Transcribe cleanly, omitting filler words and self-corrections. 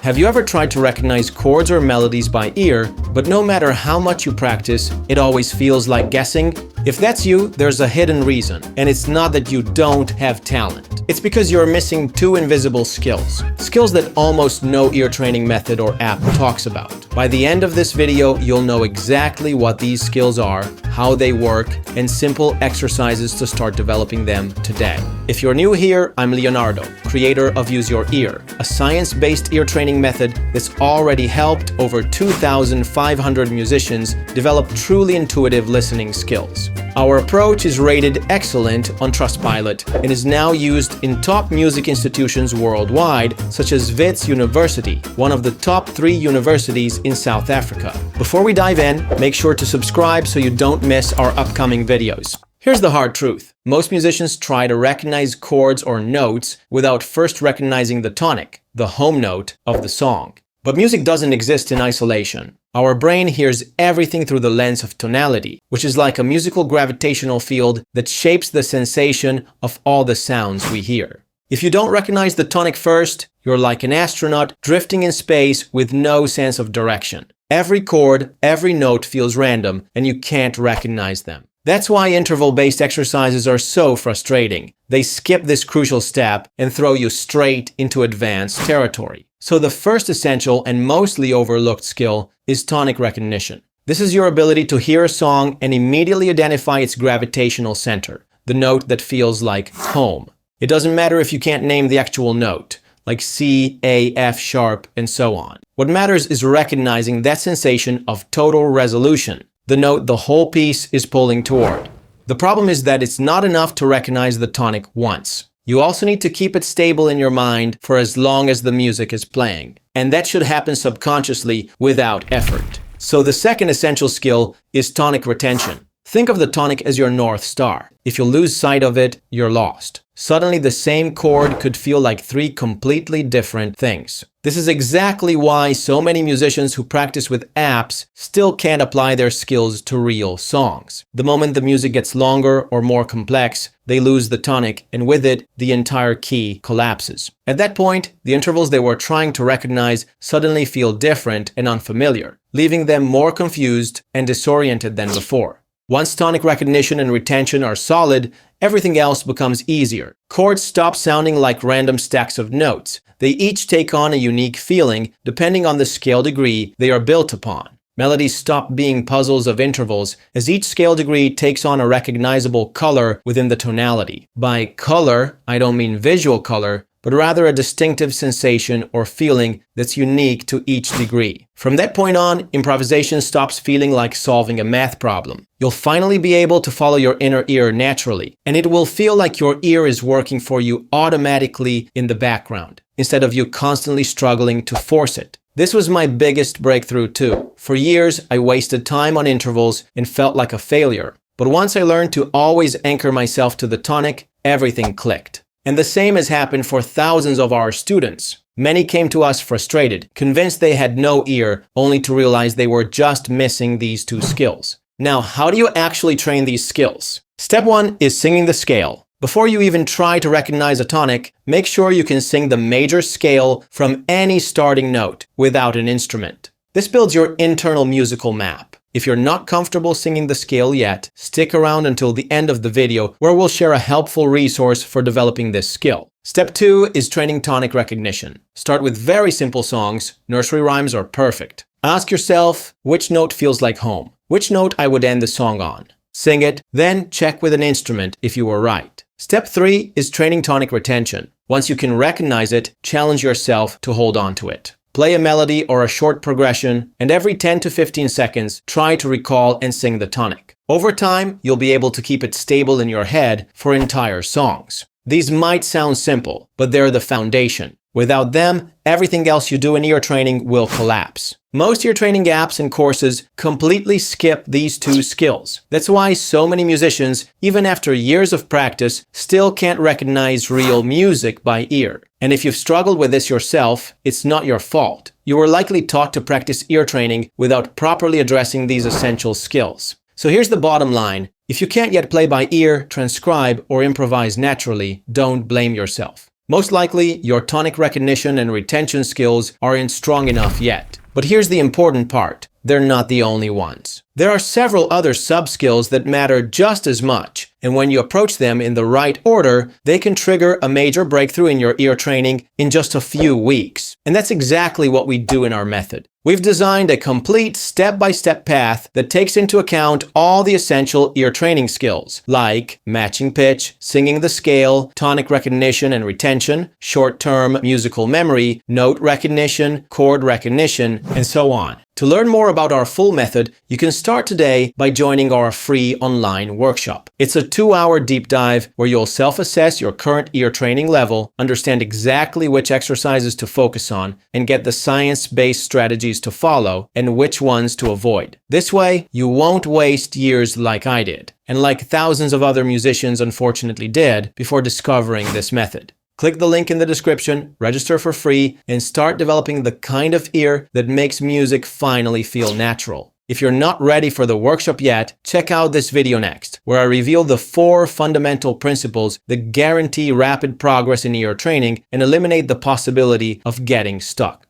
Have you ever tried to recognize chords or melodies by ear, but no matter how much you practice, it always feels like guessing? If that's you, there's a hidden reason, and it's not that you don't have talent. It's because you're missing two invisible skills. Skills that almost no ear training method or app talks about. By the end of this video, you'll know exactly what these skills are, how they work, and simple exercises to start developing them today. If you're new here, I'm Leonardo, creator of Use Your Ear, a science-based ear training method that's already helped over 2,500 musicians develop truly intuitive listening skills. Our approach is rated excellent on Trustpilot and is now used in top music institutions worldwide, such as Wits University, one of the top 3 universities in South Africa. Before we dive in, make sure to subscribe so you don't miss our upcoming videos. Here's the hard truth. Most musicians try to recognize chords or notes without first recognizing the tonic, the home note of the song. But music doesn't exist in isolation. Our brain hears everything through the lens of tonality, which is like a musical gravitational field that shapes the sensation of all the sounds we hear. If you don't recognize the tonic first, you're like an astronaut drifting in space with no sense of direction. Every chord, every note feels random, and you can't recognize them. That's why interval-based exercises are so frustrating. They skip this crucial step and throw you straight into advanced territory. So the first essential and mostly overlooked skill is tonic recognition. This is your ability to hear a song and immediately identify its gravitational center, the note that feels like home. It doesn't matter if you can't name the actual note, like C, A, F sharp, and so on. What matters is recognizing that sensation of total resolution, the note the whole piece is pulling toward. The problem is that it's not enough to recognize the tonic once. You also need to keep it stable in your mind for as long as the music is playing. And that should happen subconsciously without effort. So the second essential skill is tonic retention. Think of the tonic as your North Star. If you lose sight of it, you're lost. Suddenly the same chord could feel like 3 completely different things. This is exactly why so many musicians who practice with apps still can't apply their skills to real songs. The moment the music gets longer or more complex, they lose the tonic, and with it, the entire key collapses. At that point, the intervals they were trying to recognize suddenly feel different and unfamiliar, leaving them more confused and disoriented than before. Once tonic recognition and retention are solid, everything else becomes easier. Chords stop sounding like random stacks of notes. They each take on a unique feeling depending on the scale degree they are built upon. Melodies stop being puzzles of intervals as each scale degree takes on a recognizable color within the tonality. By color, I don't mean visual color, but rather a distinctive sensation or feeling that's unique to each degree. From that point on, improvisation stops feeling like solving a math problem. You'll finally be able to follow your inner ear naturally, and it will feel like your ear is working for you automatically in the background, instead of you constantly struggling to force it. This was my biggest breakthrough too. For years, I wasted time on intervals and felt like a failure. But once I learned to always anchor myself to the tonic, everything clicked. And the same has happened for thousands of our students. Many came to us frustrated, convinced they had no ear, only to realize they were just missing these 2 skills. Now, how do you actually train these skills? Step 1 is singing the scale. Before you even try to recognize a tonic, make sure you can sing the major scale from any starting note without an instrument. This builds your internal musical map. If you're not comfortable singing the scale yet, stick around until the end of the video where we'll share a helpful resource for developing this skill. Step 2 is training tonic recognition. Start with very simple songs. Nursery rhymes are perfect. Ask yourself which note feels like home, which note I would end the song on. Sing it, then check with an instrument if you were right. Step 3 is training tonic retention. Once you can recognize it, challenge yourself to hold on to it. Play a melody or a short progression, and every 10 to 15 seconds, try to recall and sing the tonic. Over time, you'll be able to keep it stable in your head for entire songs. These might sound simple, but they're the foundation. Without them, everything else you do in ear training will collapse. Most ear training apps and courses completely skip these 2 skills. That's why so many musicians, even after years of practice, still can't recognize real music by ear. And if you've struggled with this yourself, it's not your fault. You were likely taught to practice ear training without properly addressing these essential skills. So here's the bottom line. If you can't yet play by ear, transcribe, or improvise naturally, don't blame yourself. Most likely, your tonic recognition and retention skills aren't strong enough yet. But here's the important part. They're not the only ones. There are several other sub-skills that matter just as much, and when you approach them in the right order, they can trigger a major breakthrough in your ear training in just a few weeks. And that's exactly what we do in our method. We've designed a complete step-by-step path that takes into account all the essential ear training skills, like matching pitch, singing the scale, tonic recognition and retention, short-term musical memory, note recognition, chord recognition, and so on. To learn more about our full method, you can start today by joining our free online workshop. It's a 2-hour deep dive where you'll self-assess your current ear training level, understand exactly which exercises to focus on, and get the science-based strategies to follow and which ones to avoid. This way, you won't waste years like I did, and like thousands of other musicians unfortunately did before discovering this method. Click the link in the description, register for free, and start developing the kind of ear that makes music finally feel natural. If you're not ready for the workshop yet, check out this video next, where I reveal the 4 fundamental principles that guarantee rapid progress in ear training and eliminate the possibility of getting stuck.